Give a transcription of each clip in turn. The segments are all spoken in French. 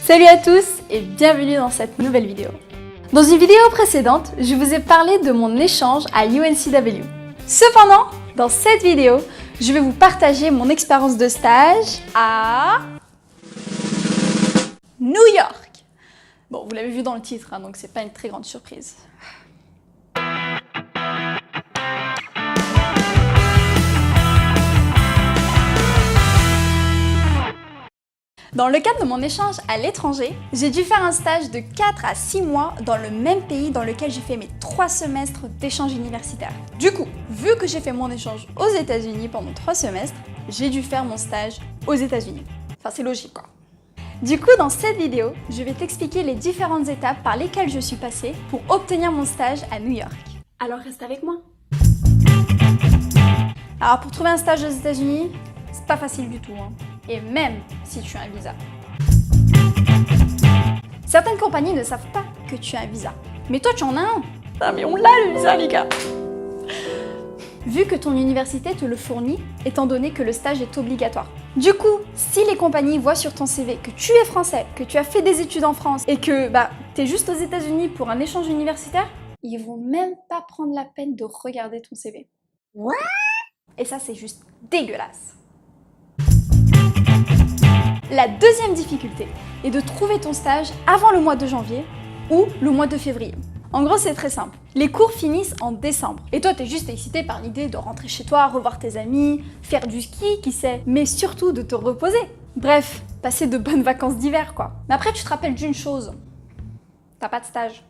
Salut à tous et bienvenue dans cette nouvelle vidéo. Dans une vidéo précédente, je vous ai parlé de mon échange à UNCW. Cependant, dans cette vidéo, je vais vous partager mon expérience de stage à New York. Bon, vous l'avez vu dans le titre, donc c'est pas une très grande surprise. Dans le cadre de mon échange à l'étranger, j'ai dû faire un stage de 4 à 6 mois dans le même pays dans lequel j'ai fait mes 3 semestres d'échange universitaire. Du coup, vu que j'ai fait mon échange aux États-Unis pendant 3 semestres, j'ai dû faire mon stage aux États-Unis. Enfin, c'est logique quoi. Du coup, dans cette vidéo, je vais t'expliquer les différentes étapes par lesquelles je suis passée pour obtenir mon stage à New York. Alors reste avec moi. Alors pour trouver un stage aux États-Unis, c'est pas facile du tout, Et même si tu as un visa. Certaines compagnies ne savent pas que tu as un visa. Mais toi, tu en as un. Ah mais on l'a le visa, les gars. Vu que ton université te le fournit, étant donné que le stage est obligatoire. Du coup, si les compagnies voient sur ton CV que tu es français, que tu as fait des études en France et que t'es juste aux États-Unis pour un échange universitaire, ils vont même pas prendre la peine de regarder ton CV. What? Et ça, c'est juste dégueulasse. La deuxième difficulté est de trouver ton stage avant le mois de janvier ou le mois de février. En gros, c'est très simple. Les cours finissent en décembre. Et toi, t'es juste excité par l'idée de rentrer chez toi, revoir tes amis, faire du ski, qui sait, mais surtout de te reposer. Bref, passer de bonnes vacances d'hiver, quoi. Mais après, tu te rappelles d'une chose. T'as pas de stage.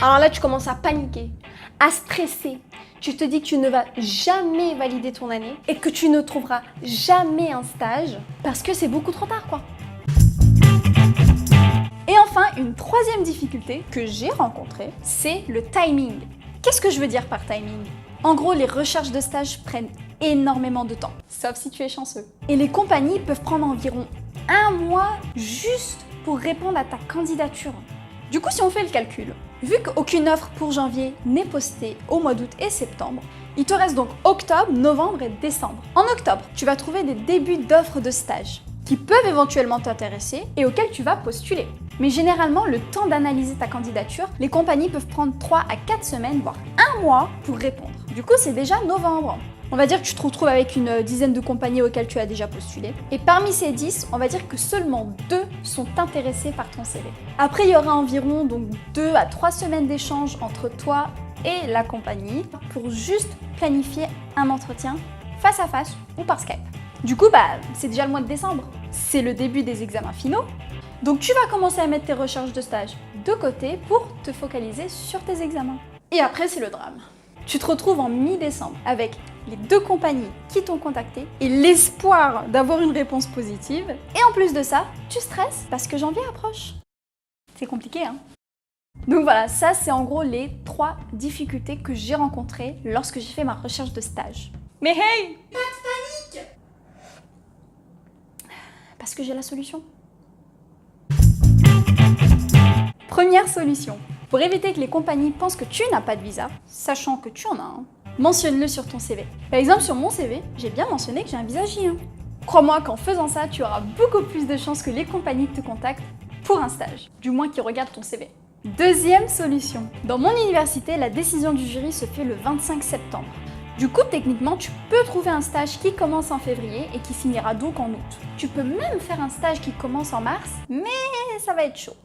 Alors là, tu commences à paniquer, à stresser. Tu te dis que tu ne vas jamais valider ton année et que tu ne trouveras jamais un stage parce que c'est beaucoup trop tard, quoi. Et enfin, une troisième difficulté que j'ai rencontrée, c'est le timing. Qu'est-ce que je veux dire par timing? En gros, les recherches de stage prennent énormément de temps, sauf si tu es chanceux. Et les compagnies peuvent prendre environ 1 mois juste pour répondre à ta candidature. Du coup, si on fait le calcul, vu qu'aucune offre pour janvier n'est postée au mois d'août et septembre, il te reste donc octobre, novembre et décembre. En octobre, tu vas trouver des débuts d'offres de stage qui peuvent éventuellement t'intéresser et auxquels tu vas postuler. Mais généralement, le temps d'analyser ta candidature, les compagnies peuvent prendre 3 à 4 semaines, voire 1 mois pour répondre. Du coup, c'est déjà novembre. On va dire que tu te retrouves avec une dizaine de compagnies auxquelles tu as déjà postulé. Et parmi ces 10, on va dire que seulement 2 sont intéressés par ton CV. Après, il y aura environ donc 2 à 3 semaines d'échange entre toi et la compagnie pour juste planifier un entretien face à face ou par Skype. Du coup, c'est déjà le mois de décembre. C'est le début des examens finaux. Donc tu vas commencer à mettre tes recherches de stage de côté pour te focaliser sur tes examens. Et après, c'est le drame. Tu te retrouves en mi-décembre avec les 2 compagnies qui t'ont contacté et l'espoir d'avoir une réponse positive. Et en plus de ça, tu stresses parce que janvier approche. C'est compliqué, Donc voilà, ça c'est en gros les 3 difficultés que j'ai rencontrées lorsque j'ai fait ma recherche de stage. Mais hey! Pas de panique! Parce que j'ai la solution. Première solution. Pour éviter que les compagnies pensent que tu n'as pas de visa, sachant que tu en as un, mentionne-le sur ton CV. Par exemple, sur mon CV, j'ai bien mentionné que j'ai un visa J1. Crois-moi qu'en faisant ça, tu auras beaucoup plus de chances que les compagnies te contactent pour un stage, du moins qu'ils regardent ton CV. Deuxième solution. Dans mon université, la décision du jury se fait le 25 septembre. Du coup, techniquement, tu peux trouver un stage qui commence en février et qui finira donc en août. Tu peux même faire un stage qui commence en mars, mais ça va être chaud.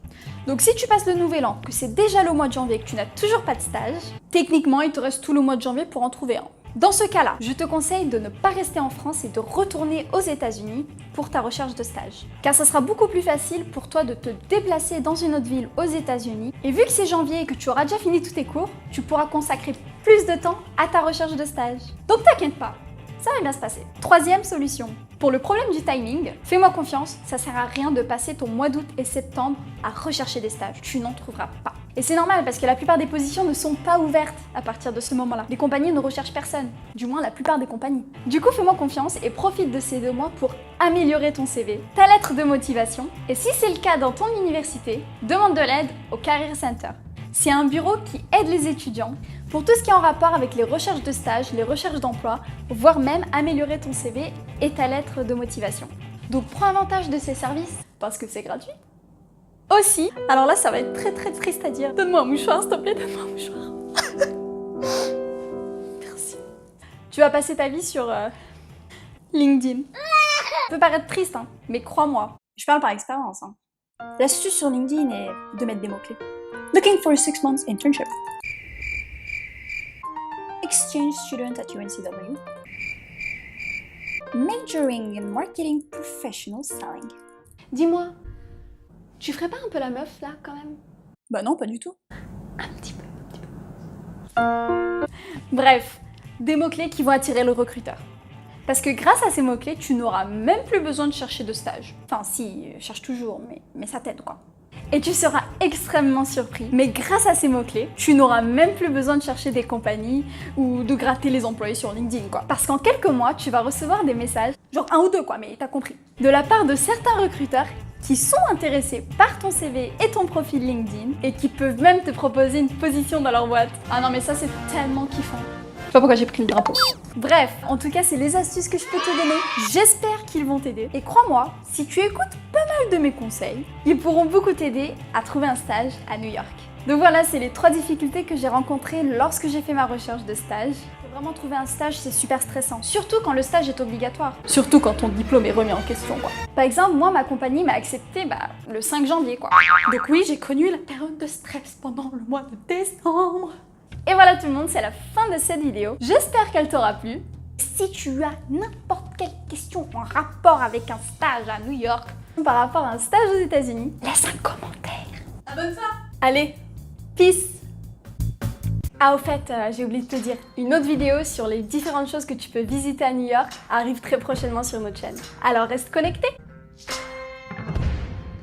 Donc si tu passes le nouvel an, que c'est déjà le mois de janvier et que tu n'as toujours pas de stage, techniquement, il te reste tout le mois de janvier pour en trouver un. Dans ce cas-là, je te conseille de ne pas rester en France et de retourner aux États-Unis pour ta recherche de stage. Car ça sera beaucoup plus facile pour toi de te déplacer dans une autre ville aux États-Unis. Et vu que c'est janvier et que tu auras déjà fini tous tes cours, tu pourras consacrer plus de temps à ta recherche de stage. Donc t'inquiète pas, ça va bien se passer. Troisième solution. Pour le problème du timing, fais-moi confiance, ça sert à rien de passer ton mois d'août et septembre à rechercher des stages. Tu n'en trouveras pas. Et c'est normal parce que la plupart des positions ne sont pas ouvertes à partir de ce moment-là. Les compagnies ne recherchent personne, du moins la plupart des compagnies. Du coup, fais-moi confiance et profite de ces 2 mois pour améliorer ton CV, ta lettre de motivation. Et si c'est le cas dans ton université, demande de l'aide au Career Center. C'est un bureau qui aide les étudiants pour tout ce qui est en rapport avec les recherches de stage, les recherches d'emploi, voire même améliorer ton CV et ta lettre de motivation. Donc prends avantage de ces services parce que c'est gratuit. Aussi, alors là ça va être très très triste à dire. Donne-moi un mouchoir s'il te plaît, donne-moi un mouchoir. Merci. Tu vas passer ta vie sur LinkedIn. Ça peut paraître triste, hein, mais crois-moi, je parle par expérience. Hein. L'astuce sur LinkedIn est de mettre des mots-clés. Looking for a 6 months internship. Exchange student at UNCW. Majoring in marketing professional selling. Dis-moi, tu ferais pas un peu la meuf là quand même? Bah non, pas du tout. Un petit peu. Bref, des mots-clés qui vont attirer le recruteur. Parce que grâce à ces mots-clés, tu n'auras même plus besoin de chercher de stage. Enfin si, cherche toujours, mais ça t'aide quoi. Et tu seras extrêmement surpris. Mais grâce à ces mots-clés, tu n'auras même plus besoin de chercher des compagnies ou de gratter les employés sur LinkedIn quoi. Parce qu'en quelques mois, tu vas recevoir des messages, genre 1 ou 2 quoi, mais t'as compris. De la part de certains recruteurs qui sont intéressés par ton CV et ton profil LinkedIn et qui peuvent même te proposer une position dans leur boîte. Ah non mais ça c'est tellement kiffant. Je sais pas pourquoi j'ai pris le drapeau. Bref, en tout cas, c'est les astuces que je peux te donner. J'espère qu'ils vont t'aider. Et crois-moi, si tu écoutes pas mal de mes conseils, ils pourront beaucoup t'aider à trouver un stage à New York. Donc voilà, c'est les 3 difficultés que j'ai rencontrées lorsque j'ai fait ma recherche de stage. Vraiment trouver un stage, c'est super stressant. Surtout quand le stage est obligatoire. Surtout quand ton diplôme est remis en question, quoi. Par exemple, moi, ma compagnie m'a accepté le 5 janvier, quoi. Donc oui, j'ai connu la période de stress pendant le mois de décembre. Et voilà tout le monde, c'est la fin de cette vidéo. J'espère qu'elle t'aura plu. Si tu as n'importe quelle question en rapport avec un stage à New York, par rapport à un stage aux États-Unis, laisse un commentaire. Abonne-toi. Allez, peace. Ah au fait, j'ai oublié de te dire, une autre vidéo sur les différentes choses que tu peux visiter à New York arrive très prochainement sur notre chaîne. Alors reste connecté.